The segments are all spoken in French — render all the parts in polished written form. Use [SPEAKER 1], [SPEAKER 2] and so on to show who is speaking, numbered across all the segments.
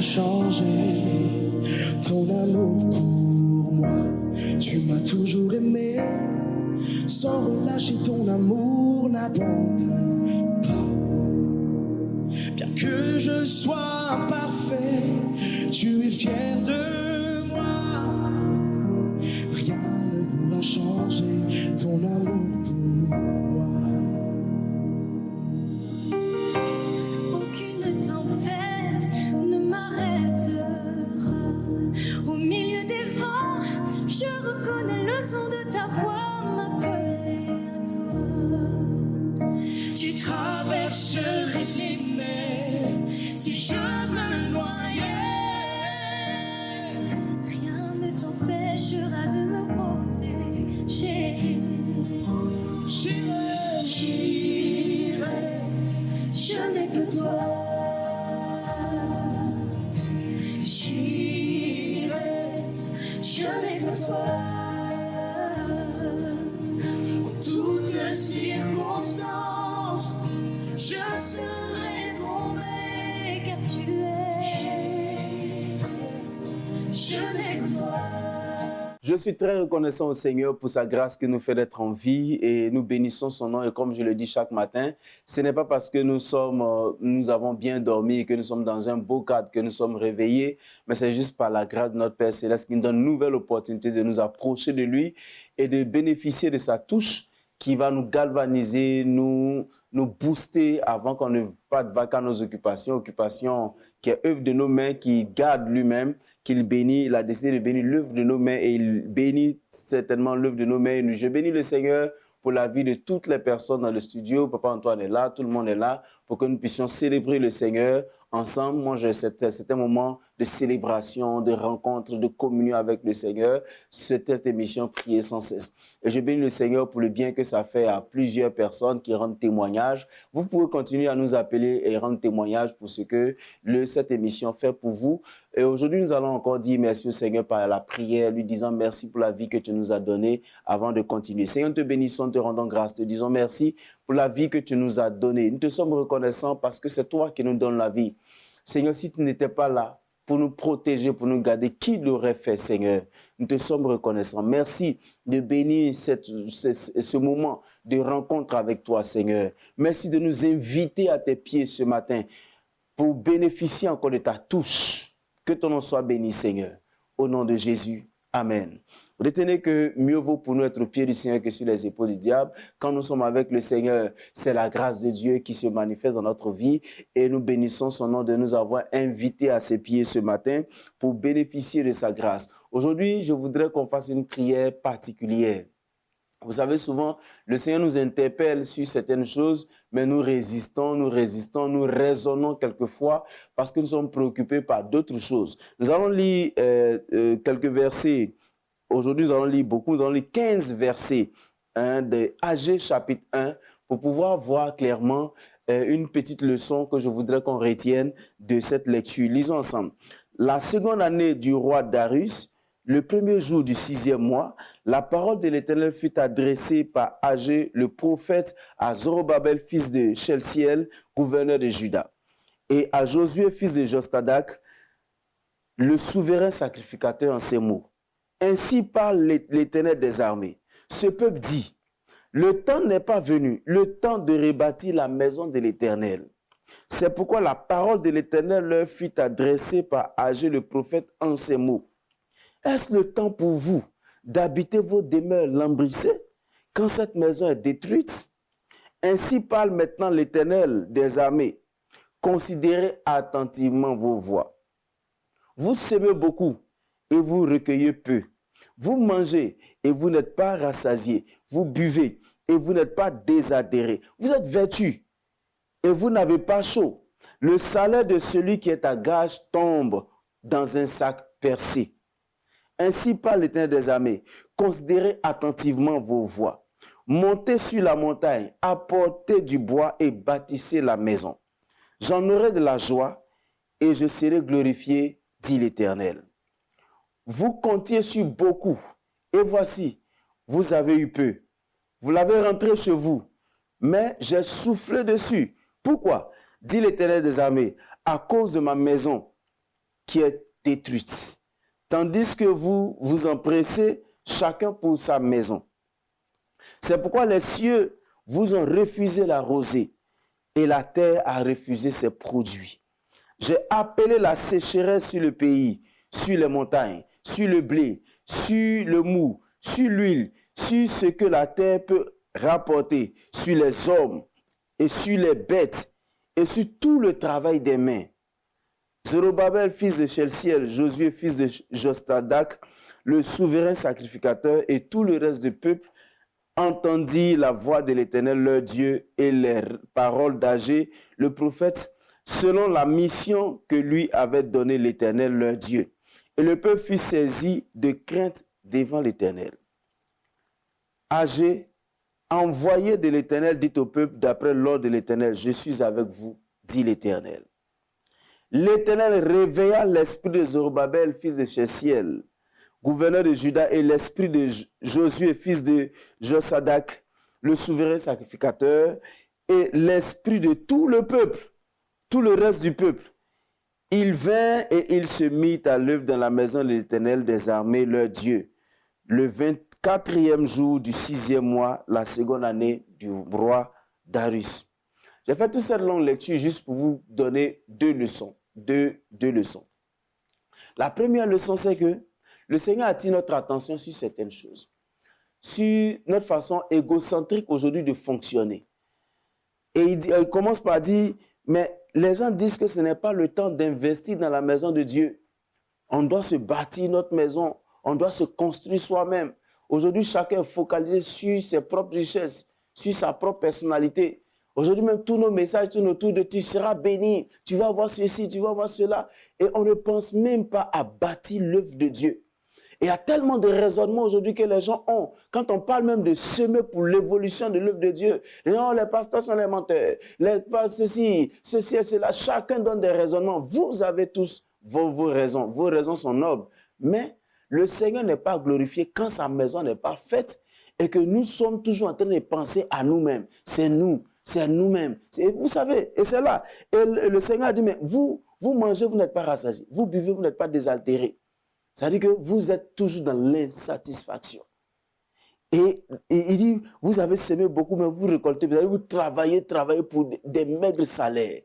[SPEAKER 1] pourra changer ton amour pour moi. Tu m'as toujours aimé, sans relâcher ton amour n'abandonne pas. Bien que je sois imparfait, tu es fier de moi. Rien ne pourra changer ton amour pour moi.
[SPEAKER 2] Aucune tempête ne m'arrêtera. Au milieu des vents, je reconnais le son de ta voix m'appeler à toi. Tu traverserais les mers si je me noyais. Rien ne t'empêchera de me protéger. J'irai, je n'ai que toi. J'irai, je n'ai que toi. En toutes circonstances, je serai tombé car tu es. Je n'ai que toi.
[SPEAKER 3] Je suis très reconnaissant au Seigneur pour sa grâce qui nous fait d'être en vie et nous bénissons son nom. Et comme je le dis chaque matin, ce n'est pas parce que nous avons bien dormi et que nous sommes dans un beau cadre que nous sommes réveillés, mais c'est juste par la grâce de notre Père Céleste qui nous donne une nouvelle opportunité de nous approcher de lui et de bénéficier de sa touche qui va nous galvaniser, nous booster avant qu'on ne parte vaquer nos occupations qui est œuvre de nos mains, qui garde lui-même, qu'il bénit, il a décidé de bénir l'œuvre de nos mains et il bénit certainement l'œuvre de nos mains. Je bénis le Seigneur pour la vie de toutes les personnes dans le studio. Papa Antoine est là, tout le monde est là pour que nous puissions célébrer le Seigneur ensemble. Moi, c'est un moment de célébration, de rencontre, de communion avec le Seigneur. Cette émission, prier sans cesse. Et je bénis le Seigneur pour le bien que ça fait à plusieurs personnes qui rendent témoignage. Vous pouvez continuer à nous appeler et rendre témoignage pour ce que cette émission fait pour vous. Et aujourd'hui, nous allons encore dire merci au Seigneur par la prière, lui disant merci pour la vie que tu nous as donnée avant de continuer. Seigneur, nous te bénissons, te rendons grâce, te disons merci pour la vie que tu nous as donnée. Nous te sommes reconnaissants parce que c'est toi qui nous donnes la vie. Seigneur, si tu n'étais pas là pour nous protéger, pour nous garder, qui l'aurait fait, Seigneur? Nous te sommes reconnaissants. Merci de bénir ce moment de rencontre avec toi, Seigneur. Merci de nous inviter à tes pieds ce matin pour bénéficier encore de ta touche. Que ton nom soit béni, Seigneur. Au nom de Jésus. Amen. Retenez que mieux vaut pour nous être au pied du Seigneur que sur les épaules du diable. Quand nous sommes avec le Seigneur, c'est la grâce de Dieu qui se manifeste dans notre vie et nous bénissons son nom de nous avoir invités à ses pieds ce matin pour bénéficier de sa grâce. Aujourd'hui, je voudrais qu'on fasse une prière particulière. Vous savez, souvent, le Seigneur nous interpelle sur certaines choses, mais nous résistons, nous raisonnons quelquefois parce que nous sommes préoccupés par d'autres choses. Nous allons lire quelques versets. Aujourd'hui, nous allons lire beaucoup. Nous allons lire 15 versets de Agé chapitre 1 pour pouvoir voir clairement une petite leçon que je voudrais qu'on retienne de cette lecture. Lisons ensemble. La seconde année du roi Darius, le premier jour du 6e mois, la parole de l'Éternel fut adressée par Agé, le prophète, à Zorobabel, fils de Shelciel, gouverneur de Juda, et à Josué, fils de Jostadak, le souverain sacrificateur, en ces mots. Ainsi parle l'Éternel des armées. Ce peuple dit, le temps n'est pas venu, le temps de rebâtir la maison de l'Éternel. C'est pourquoi la parole de l'Éternel leur fut adressée par Agé, le prophète, en ces mots. Est-ce le temps pour vous d'habiter vos demeures lambrissées quand cette maison est détruite? Ainsi parle maintenant l'Éternel des armées. Considérez attentivement vos voies. Vous semez beaucoup et vous recueillez peu. Vous mangez et vous n'êtes pas rassasiés. Vous buvez et vous n'êtes pas désadhérés. Vous êtes vêtus et vous n'avez pas chaud. Le salaire de celui qui est à gage tombe dans un sac percé. Ainsi parle l'Éternel des armées. Considérez attentivement vos voies. Montez sur la montagne, apportez du bois et bâtissez la maison. J'en aurai de la joie et je serai glorifié, dit l'Éternel. Vous comptiez sur beaucoup et voici, vous avez eu peu. Vous l'avez rentré chez vous, mais j'ai soufflé dessus. Pourquoi? Dit l'Éternel des armées, à cause de ma maison qui est détruite. Tandis que vous vous empressez, chacun pour sa maison. C'est pourquoi les cieux vous ont refusé la rosée et la terre a refusé ses produits. J'ai appelé la sécheresse sur le pays, sur les montagnes, sur le blé, sur le mou, sur l'huile, sur ce que la terre peut rapporter, sur les hommes et sur les bêtes et sur tout le travail des mains. Zorobabel, fils de Shelciel, Josué, fils de Jostadak, le souverain sacrificateur et tout le reste du peuple entendit la voix de l'Éternel leur Dieu et les paroles d'Agé, le prophète, selon la mission que lui avait donnée l'Éternel leur Dieu. Et le peuple fut saisi de crainte devant l'Éternel. Agé, envoyé de l'Éternel, dit au peuple, d'après l'ordre de l'Éternel, je suis avec vous, dit l'Éternel. L'Éternel réveilla l'esprit de Zorobabel, fils de Shelciel, gouverneur de Juda, et l'esprit de Josué, fils de Josadak, le souverain sacrificateur, et l'esprit de tout le peuple, tout le reste du peuple. Il vint et il se mit à l'œuvre dans la maison de l'Éternel des armées, leur Dieu, le 24e jour du 6e mois, la seconde année du roi Darius. J'ai fait toute cette longue lecture juste pour vous donner deux leçons. Deux leçons. La première leçon, c'est que le Seigneur attire notre attention sur certaines choses, sur notre façon égocentrique aujourd'hui de fonctionner. Et il commence par dire, mais les gens disent que ce n'est pas le temps d'investir dans la maison de Dieu. On doit se bâtir notre maison, on doit se construire soi-même. Aujourd'hui, chacun est focalisé sur ses propres richesses, sur sa propre personnalité. Aujourd'hui, même tous nos messages tournent autour de tu seras béni, tu vas voir ceci, tu vas voir cela. Et on ne pense même pas à bâtir l'œuvre de Dieu. Et il y a tellement de raisonnements aujourd'hui que les gens ont. Quand on parle même de semer pour l'évolution de l'œuvre de Dieu, les pasteurs sont les menteurs, ceci et cela. Chacun donne des raisonnements. Vous avez tous vos raisons. Vos raisons sont nobles. Mais le Seigneur n'est pas glorifié quand sa maison n'est pas faite et que nous sommes toujours en train de penser à nous-mêmes. C'est nous. C'est nous-mêmes. Vous savez, et c'est là. Et le Seigneur a dit, mais vous mangez, vous n'êtes pas rassasiés. Vous buvez, vous n'êtes pas désaltérés. C'est-à-dire que vous êtes toujours dans l'insatisfaction. Et il dit, vous avez semé beaucoup, mais vous récoltez. Vous allez vous travailler pour des maigres salaires.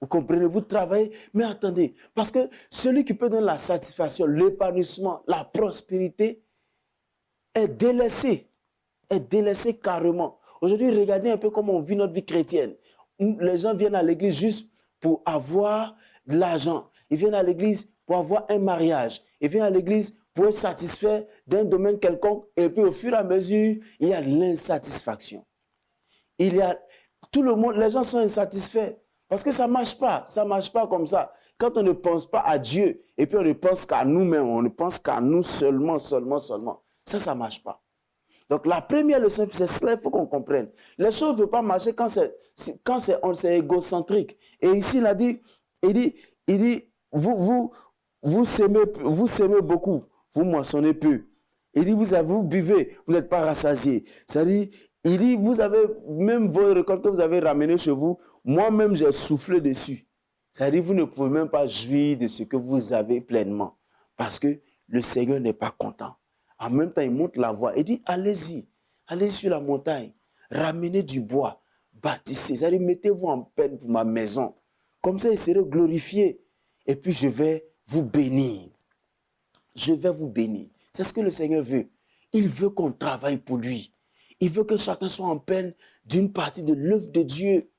[SPEAKER 3] Vous comprenez? Vous travaillez, mais attendez. Parce que celui qui peut donner la satisfaction, l'épanouissement, la prospérité, est délaissé. Est délaissé carrément. Aujourd'hui, regardez un peu comment on vit notre vie chrétienne. Les gens viennent à l'église juste pour avoir de l'argent. Ils viennent à l'église pour avoir un mariage. Ils viennent à l'église pour être satisfaits d'un domaine quelconque. Et puis au fur et à mesure, il y a l'insatisfaction. Il y a tout le monde, les gens sont insatisfaits. Parce que ça ne marche pas. Ça ne marche pas comme ça. Quand on ne pense pas à Dieu, et puis on ne pense qu'à nous-mêmes, on ne pense qu'à nous seulement. Ça ne marche pas. Donc, la première leçon, c'est cela, il faut qu'on comprenne. Les choses ne peuvent pas marcher quand c'est égocentrique. Et ici, il dit, vous semez beaucoup, vous moissonnez peu. Il dit, vous buvez, vous n'êtes pas rassasiés. C'est-à-dire, il dit, vous avez même vos récoltes que vous avez ramenées chez vous, moi-même, j'ai soufflé dessus. C'est-à-dire, vous ne pouvez même pas jouir de ce que vous avez pleinement. Parce que le Seigneur n'est pas content. En même temps, il monte la voie. Il dit, allez-y sur la montagne, ramenez du bois, bâtissez, c'est-à-dire mettez-vous en peine pour ma maison. Comme ça, il sera glorifié. Et puis, je vais vous bénir. Je vais vous bénir. C'est ce que le Seigneur veut. Il veut qu'on travaille pour lui. Il veut que chacun soit en peine d'une partie de l'œuvre de Dieu.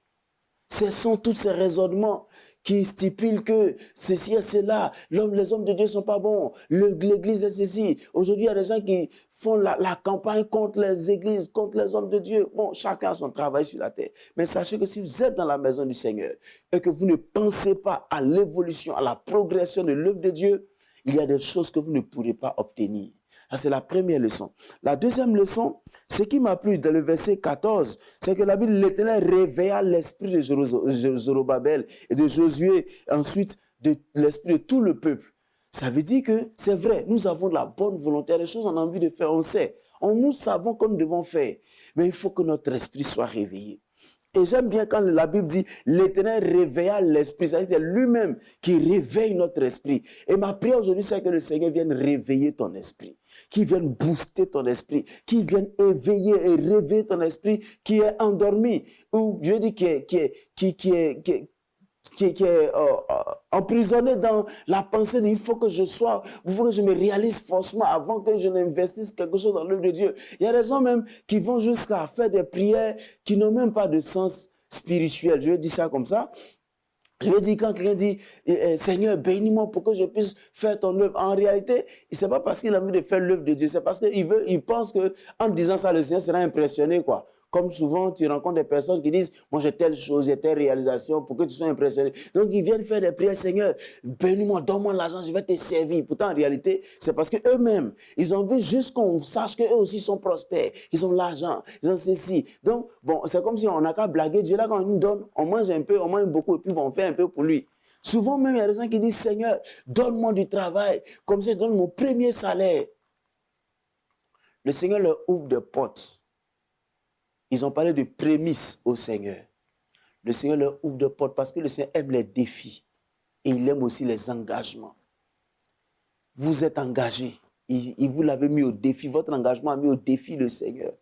[SPEAKER 3] Ce sont tous ces raisonnements qui stipulent que ceci et cela, les hommes de Dieu ne sont pas bons, l'église est ceci. Aujourd'hui, il y a des gens qui font la campagne contre les églises, contre les hommes de Dieu. Bon, chacun a son travail sur la terre. Mais sachez que si vous êtes dans la maison du Seigneur et que vous ne pensez pas à l'évolution, à la progression de l'œuvre de Dieu, il y a des choses que vous ne pourrez pas obtenir. Ça, c'est la première leçon. La deuxième leçon, ce qui m'a plu dans le verset 14, c'est que la Bible, l'Éternel réveilla l'esprit de Zorobabel et de Josué, ensuite de l'esprit de tout le peuple. Ça veut dire que c'est vrai, nous avons de la bonne volonté, des choses qu'on a envie de faire, on sait. Nous savons que nous devons faire, mais il faut que notre esprit soit réveillé. Et j'aime bien quand la Bible dit l'Éternel réveilla l'esprit. C'est-à-dire que c'est lui-même qui réveille notre esprit. Et ma prière aujourd'hui, c'est que le Seigneur vienne réveiller ton esprit, qu'il vienne booster ton esprit, qu'il vienne éveiller et réveiller ton esprit qui est endormi. Ou je dis qui est emprisonné dans la pensée il faut que je me réalise forcément avant que je n'investisse quelque chose dans l'œuvre de Dieu. Il y a des gens même qui vont jusqu'à faire des prières qui n'ont même pas de sens spirituel. Je vais dire ça comme ça. Je veux dire, quand quelqu'un dit « Seigneur, bénis-moi pour que je puisse faire ton œuvre », en réalité, ce n'est pas parce qu'il a envie de faire l'œuvre de Dieu, c'est parce qu'il pense qu'en disant ça, le Seigneur sera impressionné, quoi. Comme souvent, tu rencontres des personnes qui disent « Moi, j'ai telle chose, j'ai telle réalisation pour que tu sois impressionné. » Donc, ils viennent faire des prières « Seigneur, bénis-moi, donne-moi l'argent, je vais te servir. » Pourtant, en réalité, c'est parce qu'eux-mêmes, ils ont envie juste qu'on sache qu'eux aussi sont prospères. Ils ont l'argent, ils ont ceci. Donc, bon, c'est comme si on n'a qu'à blaguer. Dieu, là, quand il nous donne, on mange un peu, on mange beaucoup, et puis bon, on fait un peu pour lui. Souvent, même, il y a des gens qui disent « Seigneur, donne-moi du travail. Comme ça, donne mon premier salaire. » Le Seigneur leur ouvre des portes. Ils ont parlé de prémices au Seigneur. Le Seigneur leur ouvre des portes parce que le Seigneur aime les défis et il aime aussi les engagements. Vous êtes engagés. Il vous l'avez mis au défi. Votre engagement a mis au défi le Seigneur.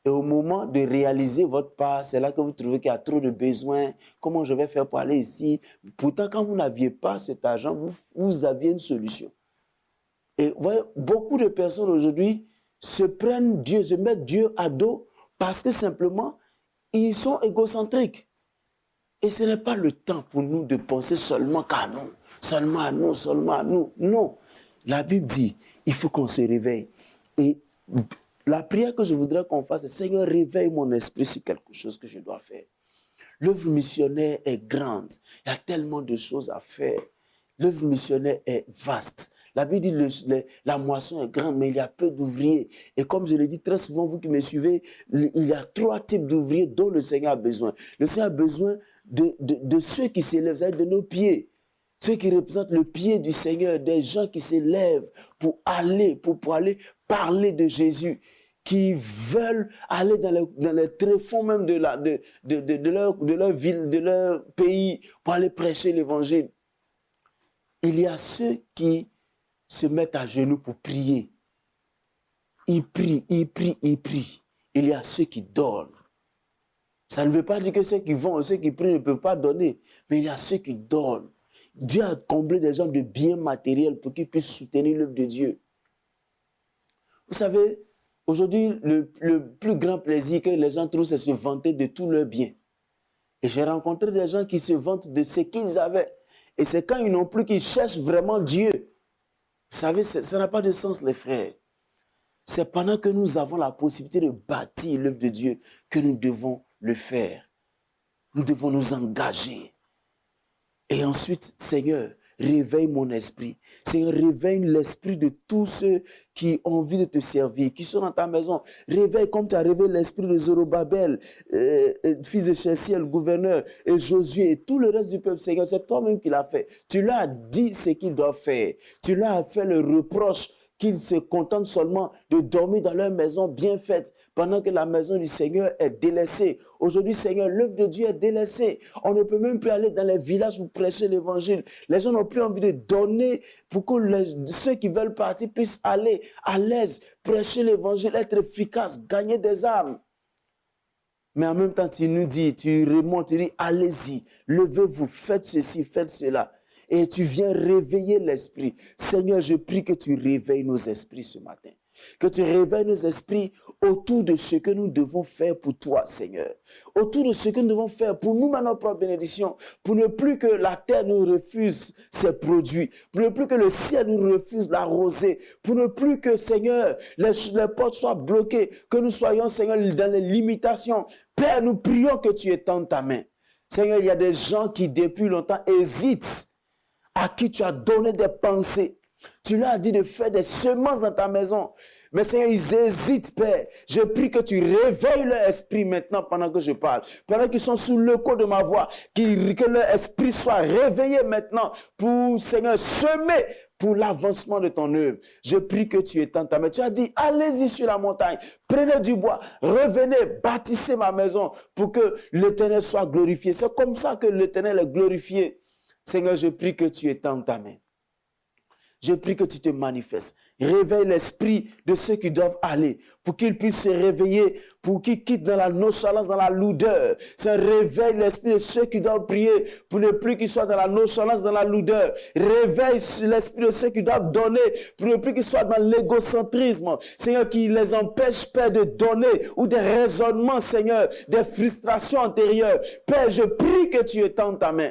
[SPEAKER 3] Et au moment de réaliser votre part, c'est là que vous trouvez qu'il y a trop de besoins. Comment je vais faire pour aller ici? Pourtant, quand vous n'aviez pas cet argent, vous aviez une solution. Et vous voyez, beaucoup de personnes aujourd'hui se prennent Dieu, se mettent Dieu à dos parce que simplement, ils sont égocentriques. Et ce n'est pas le temps pour nous de penser seulement qu'à nous, seulement à nous, seulement à nous. Non. La Bible dit, il faut qu'on se réveille. Et la prière que je voudrais qu'on fasse, c'est Seigneur, réveille mon esprit sur quelque chose que je dois faire. L'œuvre missionnaire est grande. Il y a tellement de choses à faire. L'œuvre missionnaire est vaste. La Bible dit la moisson est grande, mais il y a peu d'ouvriers. Et comme je l'ai dit très souvent, vous qui me suivez, il y a 3 types d'ouvriers dont le Seigneur a besoin. Le Seigneur a besoin de ceux qui s'élèvent, c'est-à-dire de nos pieds. Ceux qui représentent le pied du Seigneur, des gens qui s'élèvent pour aller parler de Jésus, qui veulent aller dans les tréfonds même de leur ville, de leur pays, pour aller prêcher l'évangile. Il y a ceux qui se mettent à genoux pour prier. Ils prient, ils prient, ils prient. Il y a ceux qui donnent. Ça ne veut pas dire que ceux qui vont, ceux qui prient ne peuvent pas donner, mais il y a ceux qui donnent. Dieu a comblé des gens de biens matériels pour qu'ils puissent soutenir l'œuvre de Dieu. Vous savez, aujourd'hui, le plus grand plaisir que les gens trouvent, c'est se vanter de tous leurs biens. Et j'ai rencontré des gens qui se vantent de ce qu'ils avaient. Et c'est quand ils n'ont plus qu'ils cherchent vraiment Dieu. Vous savez, ça n'a pas de sens, les frères. C'est pendant que nous avons la possibilité de bâtir l'œuvre de Dieu que nous devons le faire. Nous devons nous engager. Et ensuite, Seigneur, réveille mon esprit. Seigneur, réveille l'esprit de tous ceux qui ont envie de te servir, qui sont dans ta maison. Réveille comme tu as réveillé l'esprit de Zorobabel, fils de Shealtiel, gouverneur, et Josué, et tout le reste du peuple. Seigneur, c'est toi-même qui l'as fait. Tu leur as dit ce qu'ils doivent faire. Tu leur as fait le reproche qu'ils se contentent seulement de dormir dans leur maison bien faite, pendant que la maison du Seigneur est délaissée. Aujourd'hui, Seigneur, l'œuvre de Dieu est délaissée. On ne peut même plus aller dans les villages pour prêcher l'évangile. Les gens n'ont plus envie de donner pour que ceux qui veulent partir puissent aller à l'aise, prêcher l'évangile, être efficace, gagner des âmes. Mais en même temps, tu nous dis, tu remontes, tu dis, allez-y, levez-vous, faites ceci, faites cela. Et tu viens réveiller l'esprit. Seigneur, je prie que tu réveilles nos esprits ce matin. Que tu réveilles nos esprits autour de ce que nous devons faire pour toi, Seigneur. Autour de ce que nous devons faire pour nous, notre propre bénédiction. Pour ne plus que la terre nous refuse ses produits. Pour ne plus que le ciel nous refuse la rosée. Pour ne plus que, Seigneur, les portes soient bloquées. Que nous soyons, Seigneur, dans les limitations. Père, nous prions que tu étendes ta main. Seigneur, il y a des gens qui, depuis longtemps, hésitent, à qui tu as donné des pensées. Tu leur as dit de faire des semences dans ta maison. Mais Seigneur, ils hésitent, Père. Je prie que tu réveilles leur esprit maintenant pendant que je parle. Pendant qu'ils sont sous le coup de ma voix, que leur esprit soit réveillé maintenant pour, Seigneur, semer pour l'avancement de ton œuvre. Je prie que tu étends ta main. Tu as dit, allez-y sur la montagne, prenez du bois, revenez, bâtissez ma maison pour que l'Éternel soit glorifié. C'est comme ça que l'Éternel est glorifié. Seigneur, je prie que tu étends ta main. Je prie que tu te manifestes. Réveille l'esprit de ceux qui doivent aller pour qu'ils puissent se réveiller, pour qu'ils quittent dans la nonchalance, dans la lourdeur. Ça réveille l'esprit de ceux qui doivent prier pour ne plus qu'ils soient dans la nonchalance, dans la lourdeur. Réveille l'esprit de ceux qui doivent donner pour ne plus qu'ils soient dans l'égocentrisme. Seigneur, qui les empêche, Père, de donner ou des raisonnements, Seigneur, des frustrations antérieures. Père, je prie que tu étends ta main.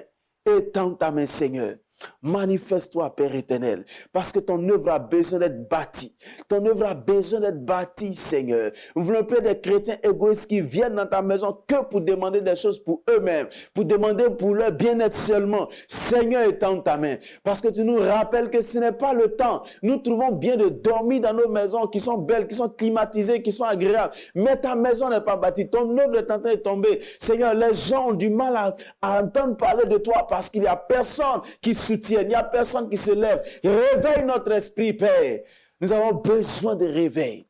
[SPEAKER 3] Étends ta main, Seigneur. Manifeste-toi, Père éternel, parce que ton œuvre a besoin d'être bâtie. Ton œuvre a besoin d'être bâtie, Seigneur. Nous voulons pas des chrétiens égoïstes qui viennent dans ta maison que pour demander des choses pour eux-mêmes, pour demander pour leur bien-être seulement. Seigneur, étends ta main, parce que tu nous rappelles que ce n'est pas le temps. Nous trouvons bien de dormir dans nos maisons qui sont belles, qui sont climatisées, qui sont agréables. Mais ta maison n'est pas bâtie. Ton œuvre est en train de tomber. Seigneur, les gens ont du mal à entendre parler de toi parce qu'il n'y a personne qui soutient. Il n'y a personne qui se lève. Réveille notre esprit, Père. Nous avons besoin de réveil.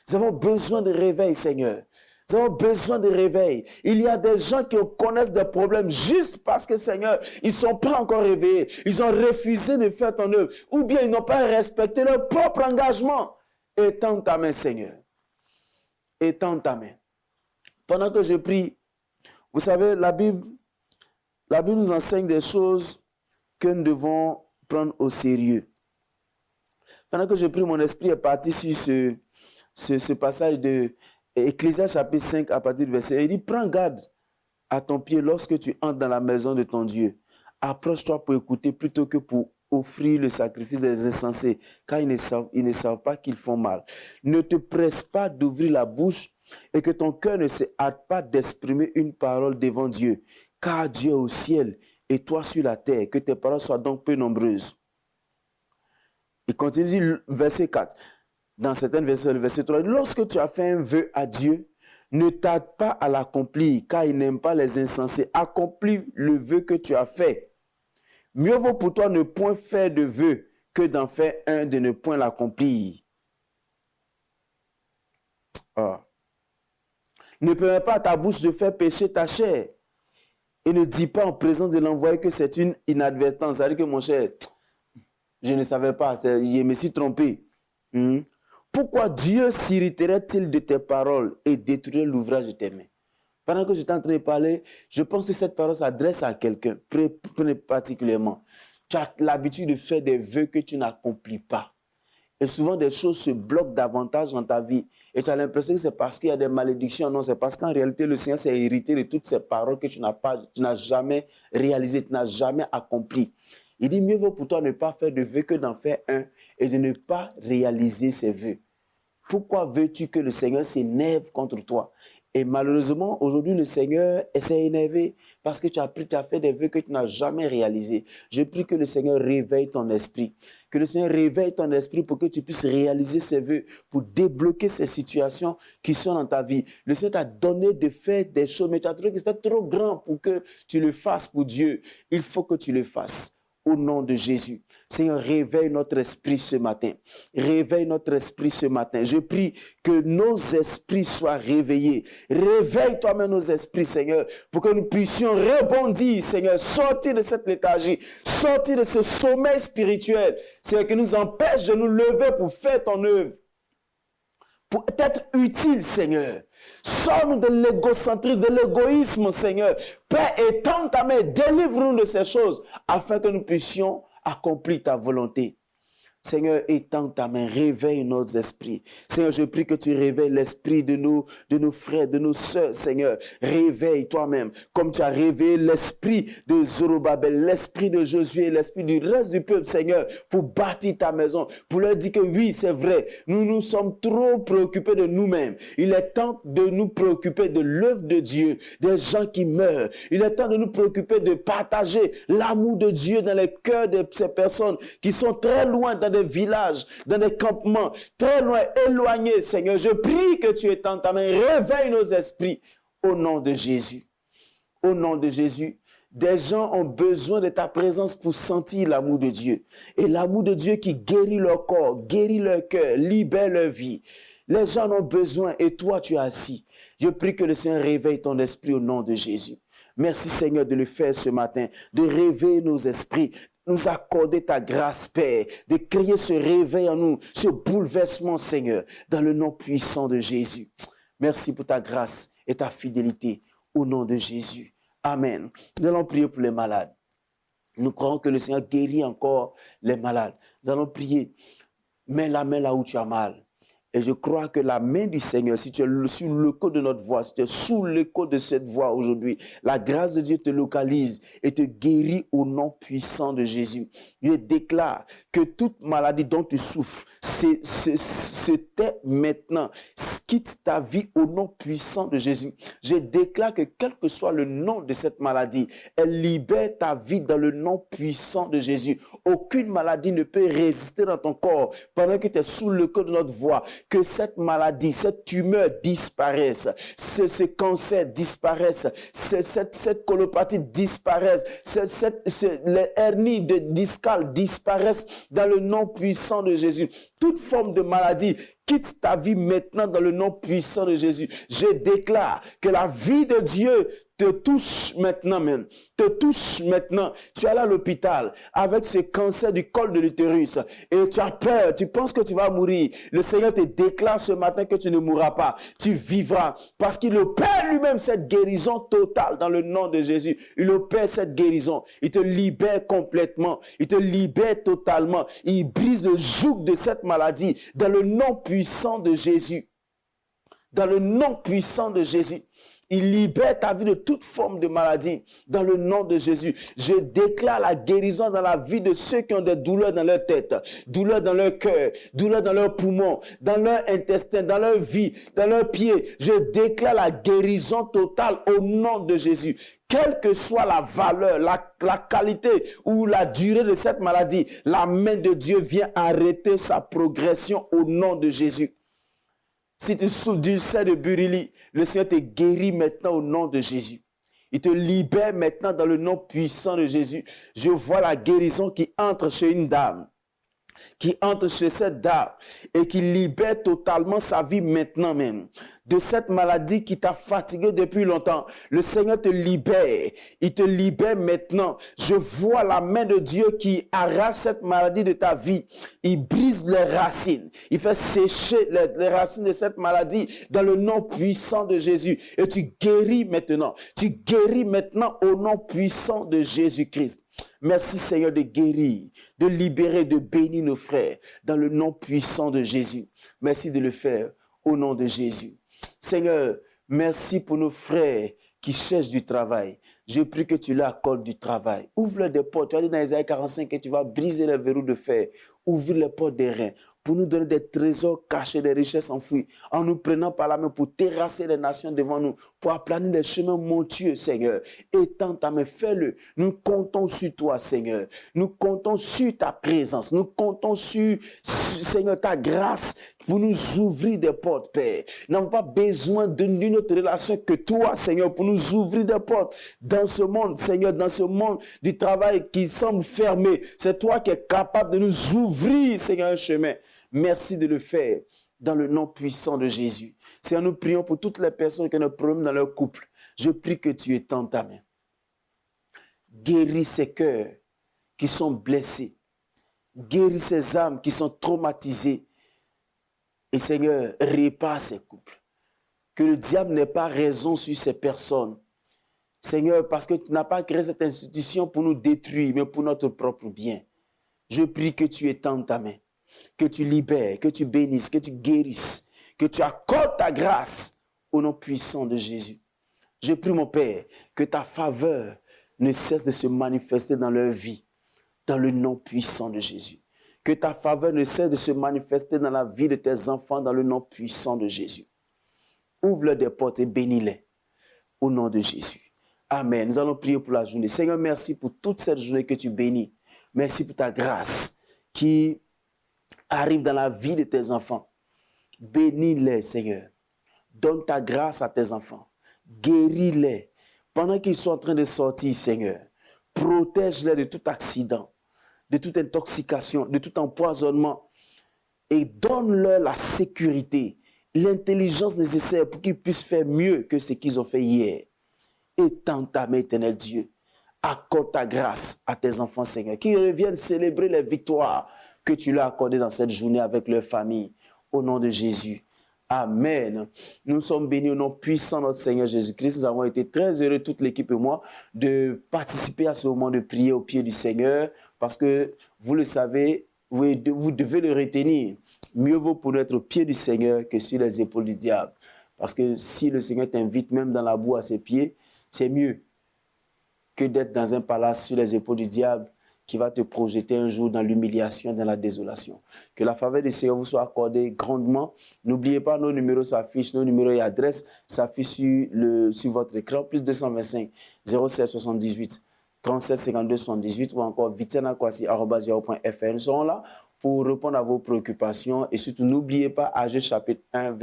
[SPEAKER 3] Nous avons besoin de réveil, Seigneur. Nous avons besoin de réveil. Il y a des gens qui connaissent des problèmes juste parce que, Seigneur, ils ne sont pas encore réveillés. Ils ont refusé de faire ton œuvre. Ou bien ils n'ont pas respecté leur propre engagement. Étends ta main, Seigneur. Étends ta main. Pendant que je prie, vous savez, la Bible nous enseigne des choses que nous devons prendre au sérieux. Pendant que je prie, mon esprit est parti sur ce passage de Ecclésiaste chapitre 5 à partir du verset 1. Il dit, prends garde à ton pied lorsque tu entres dans la maison de ton Dieu. Approche-toi pour écouter plutôt que pour offrir le sacrifice des insensés, car ils ne savent pas qu'ils font mal. Ne te presse pas d'ouvrir la bouche et que ton cœur ne se hâte pas d'exprimer une parole devant Dieu, car Dieu est au ciel et toi sur la terre, que tes paroles soient donc peu nombreuses. Il continue, verset 4. Dans certains versets, le verset 3, lorsque tu as fait un vœu à Dieu, ne tarde pas à l'accomplir, car il n'aime pas les insensés. Accomplis le vœu que tu as fait. Mieux vaut pour toi ne point faire de vœu que d'en faire un de ne point l'accomplir. Ne permets pas à ta bouche de faire pécher ta chair. Et ne dis pas en présence de l'envoyé que c'est une inadvertance. C'est-à-dire que mon cher, je ne savais pas, je me suis trompé. Pourquoi Dieu s'irriterait-il de tes paroles et détruirait l'ouvrage de tes mains? Pendant que j'étais en train de parler, je pense que cette parole s'adresse à quelqu'un, particulièrement. Tu as l'habitude de faire des vœux que tu n'accomplis pas. Et souvent, des choses se bloquent davantage dans ta vie. Et tu as l'impression que c'est parce qu'il y a des malédictions. Non, c'est parce qu'en réalité, le Seigneur s'est hérité de toutes ces paroles que tu n'as jamais réalisées, tu n'as jamais accomplies. Il dit, mieux vaut pour toi ne pas faire de vœux que d'en faire un et de ne pas réaliser ces vœux. Pourquoi veux-tu que le Seigneur s'énerve contre toi? Et malheureusement, aujourd'hui, le Seigneur s'est énervé parce que tu as fait des vœux que tu n'as jamais réalisés. Je prie que le Seigneur réveille ton esprit. Que le Seigneur réveille ton esprit pour que tu puisses réaliser ces vœux, pour débloquer ces situations qui sont dans ta vie. Le Seigneur t'a donné de faire des choses, mais tu as trouvé que c'était trop grand pour que tu le fasses pour Dieu. Il faut que tu le fasses. Au nom de Jésus. Seigneur, réveille notre esprit ce matin. Réveille notre esprit ce matin. Je prie que nos esprits soient réveillés. Réveille toi-même nos esprits, Seigneur, pour que nous puissions rebondir, Seigneur, sortir de cette léthargie, sortir de ce sommeil spirituel, Seigneur, qui nous empêche de nous lever pour faire ton œuvre. Pour être utile, Seigneur. Sors-nous de l'égocentrisme, de l'égoïsme, Seigneur. Père, étends ta main, délivre-nous de ces choses, afin que nous puissions accomplir ta volonté. Seigneur, étends ta main, réveille nos esprits. Seigneur, je prie que tu réveilles l'esprit de nos frères, de nos sœurs, Seigneur. Réveille toi-même, comme tu as réveillé l'esprit de Zorobabel, l'esprit de Josué, l'esprit du reste du peuple, Seigneur, pour bâtir ta maison, pour leur dire que oui, c'est vrai, nous sommes trop préoccupés de nous-mêmes. Il est temps de nous préoccuper de l'œuvre de Dieu, des gens qui meurent. Il est temps de nous préoccuper de partager l'amour de Dieu dans les cœurs de ces personnes qui sont très loin dans dans des villages, dans des campements, très loin, éloignés, Seigneur. Je prie que tu étendes ta main, réveille nos esprits au nom de Jésus. Au nom de Jésus. Des gens ont besoin de ta présence pour sentir l'amour de Dieu. Et l'amour de Dieu qui guérit leur corps, guérit leur cœur, libère leur vie. Les gens en ont besoin et toi tu es assis. Je prie que le Seigneur réveille ton esprit au nom de Jésus. Merci Seigneur de le faire ce matin, de réveiller nos esprits, nous accorder ta grâce, Père, de créer ce réveil en nous, ce bouleversement, Seigneur, dans le nom puissant de Jésus. Merci pour ta grâce et ta fidélité au nom de Jésus. Amen. Nous allons prier pour les malades. Nous croyons que le Seigneur guérit encore les malades. Nous allons prier. Mets la main là où tu as mal. Et je crois que la main du Seigneur, si tu es sur l'écho de notre voix, si tu es sous l'écho de cette voix aujourd'hui, la grâce de Dieu te localise et te guérit au nom puissant de Jésus. Je déclare que toute maladie dont tu souffres, se tait maintenant. Quitte ta vie au nom puissant de Jésus. Je déclare que quel que soit le nom de cette maladie, elle libère ta vie dans le nom puissant de Jésus. Aucune maladie ne peut résister dans ton corps pendant que tu es sous le cœur de notre voix. Que cette maladie, cette tumeur disparaisse, ce cancer disparaisse, cette colopathie disparaisse, les hernies discales disparaissent dans le nom puissant de Jésus. Toute forme de maladie, quitte ta vie maintenant dans le nom puissant de Jésus. Je déclare que la vie de Dieu te touche maintenant même. Te touche maintenant. Tu es allé à l'hôpital avec ce cancer du col de l'utérus et tu as peur. Tu penses que tu vas mourir. Le Seigneur te déclare ce matin que tu ne mourras pas. Tu vivras parce qu'il opère lui-même cette guérison totale dans le nom de Jésus. Il opère cette guérison. Il te libère complètement. Il te libère totalement. Il brise le joug de cette maladie dans le nom puissant de Jésus. Dans le nom puissant de Jésus. Il libère ta vie de toute forme de maladie dans le nom de Jésus. Je déclare la guérison dans la vie de ceux qui ont des douleurs dans leur tête, douleurs dans leur cœur, douleurs dans leurs poumons, dans leur intestin, dans leur vie, dans leurs pieds. Je déclare la guérison totale au nom de Jésus. Quelle que soit la valeur, la qualité ou la durée de cette maladie, la main de Dieu vient arrêter sa progression au nom de Jésus. Si tu souffres d'ulcère de Burili, le Seigneur te guérit maintenant au nom de Jésus. Il te libère maintenant dans le nom puissant de Jésus. Je vois la guérison qui entre chez une dame, qui entre chez cette dame et qui libère totalement sa vie maintenant même. De cette maladie qui t'a fatigué depuis longtemps, le Seigneur te libère. Il te libère maintenant. Je vois la main de Dieu qui arrache cette maladie de ta vie. Il brise les racines. Il fait sécher les racines de cette maladie dans le nom puissant de Jésus. Et tu guéris maintenant. Tu guéris maintenant au nom puissant de Jésus-Christ. Merci Seigneur de guérir, de libérer, de bénir nos frères dans le nom puissant de Jésus. Merci de le faire au nom de Jésus. Seigneur, merci pour nos frères qui cherchent du travail. Je prie que tu leur accordes du travail. Ouvre-leur des portes. Tu as dit dans Isaïe 45 que tu vas briser les verrous de fer. Ouvre les portes des reins pour nous donner des trésors cachés, des richesses enfouies, en nous prenant par la main pour terrasser les nations devant nous, pour aplanir les chemins montueux, Seigneur. Étends ta main, fais-le. Nous comptons sur toi, Seigneur. Nous comptons sur ta présence. Nous comptons sur Seigneur, ta grâce pour nous ouvrir des portes, Père. Nous n'avons pas besoin d'une autre relation que toi, Seigneur, pour nous ouvrir des portes dans ce monde, Seigneur, dans ce monde du travail qui semble fermé. C'est toi qui es capable de nous ouvrir, Seigneur, un chemin. Merci de le faire dans le nom puissant de Jésus. Seigneur, nous prions pour toutes les personnes qui ont des problèmes dans leur couple. Je prie que tu étendes ta main. Guéris ces cœurs qui sont blessés. Guéris ces âmes qui sont traumatisées. Et Seigneur, répare ces couples. Que le diable n'ait pas raison sur ces personnes. Seigneur, parce que tu n'as pas créé cette institution pour nous détruire, mais pour notre propre bien. Je prie que tu étendes ta main. Que tu libères, que tu bénisses, que tu guérisses, que tu accordes ta grâce au nom puissant de Jésus. Je prie, mon Père, que ta faveur ne cesse de se manifester dans leur vie, dans le nom puissant de Jésus. Que ta faveur ne cesse de se manifester dans la vie de tes enfants, dans le nom puissant de Jésus. Ouvre-leur des portes et bénis-les au nom de Jésus. Amen. Nous allons prier pour la journée. Seigneur, merci pour toute cette journée que tu bénis. Merci pour ta grâce qui arrive dans la vie de tes enfants. Bénis-les, Seigneur. Donne ta grâce à tes enfants. Guéris-les. Pendant qu'ils sont en train de sortir, Seigneur, protège-les de tout accident, de toute intoxication, de tout empoisonnement. Et donne-leur la sécurité, l'intelligence nécessaire pour qu'ils puissent faire mieux que ce qu'ils ont fait hier. Étends ta main, éternel Dieu. Accorde ta grâce à tes enfants, Seigneur, qu'ils reviennent célébrer les victoires que tu leur as accordées dans cette journée avec leur famille. Au nom de Jésus. Amen. Nous sommes bénis au nom puissant de notre Seigneur Jésus-Christ. Nous avons été très heureux, toute l'équipe et moi, de participer à ce moment de prière au pied du Seigneur parce que, vous le savez, vous devez le retenir. Mieux vaut pour être au pied du Seigneur que sur les épaules du diable. Parce que si le Seigneur t'invite même dans la boue à ses pieds, c'est mieux que d'être dans un palace sur les épaules du diable qui va te projeter un jour dans l'humiliation, dans la désolation. Que la faveur du Seigneur vous soit accordée grandement. N'oubliez pas, nos numéros s'affichent, nos numéros et adresses s'affichent sur votre écran, plus 225 07 78 37 52 78 ou encore vitenakwasi@yahoo.fr. Nous serons là pour répondre à vos préoccupations et surtout n'oubliez pas Agé chapitre 1,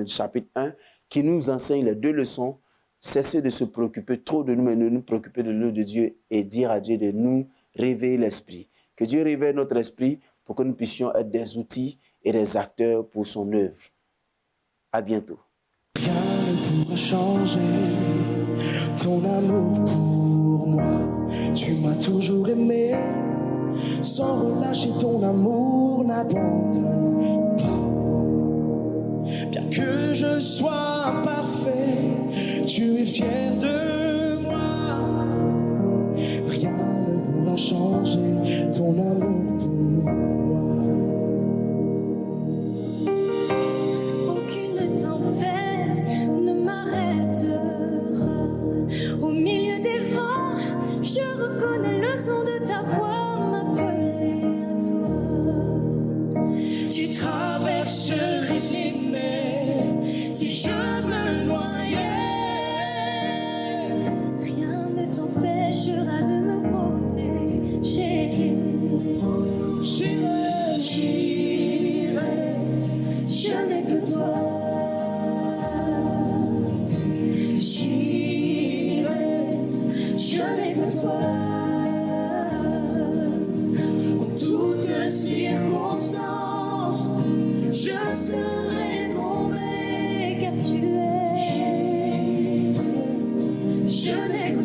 [SPEAKER 3] chapitre 1 qui nous enseigne les 2 leçons. Cessez de se préoccuper trop de nous, mais de nous préoccuper de l'œuvre de Dieu et dire à Dieu de nous réveiller l'esprit. Que Dieu réveille notre esprit pour que nous puissions être des outils et des acteurs pour son œuvre. À bientôt.
[SPEAKER 1] Rien ne pourra changer ton amour pour moi. Tu m'as toujours aimé, sans relâcher ton amour n'abandonne pas. Bien que je sois imparfait, tu es fier de moi. Rien ne pourra changer ton amour pour moi.
[SPEAKER 2] Aucune tempête ne m'arrêtera. Au milieu des vents, je reconnais le son de ta voix m'appeler à toi.
[SPEAKER 1] Tu traverserais les mers si je me noyais.
[SPEAKER 2] Rien ne t'empêchera de me protéger.
[SPEAKER 1] J'irai,
[SPEAKER 2] Je n'ai que toi. Je n'ai que toi.
[SPEAKER 1] en toutes circonstances, je serai
[SPEAKER 2] Comblé car tu es. Je n'ai que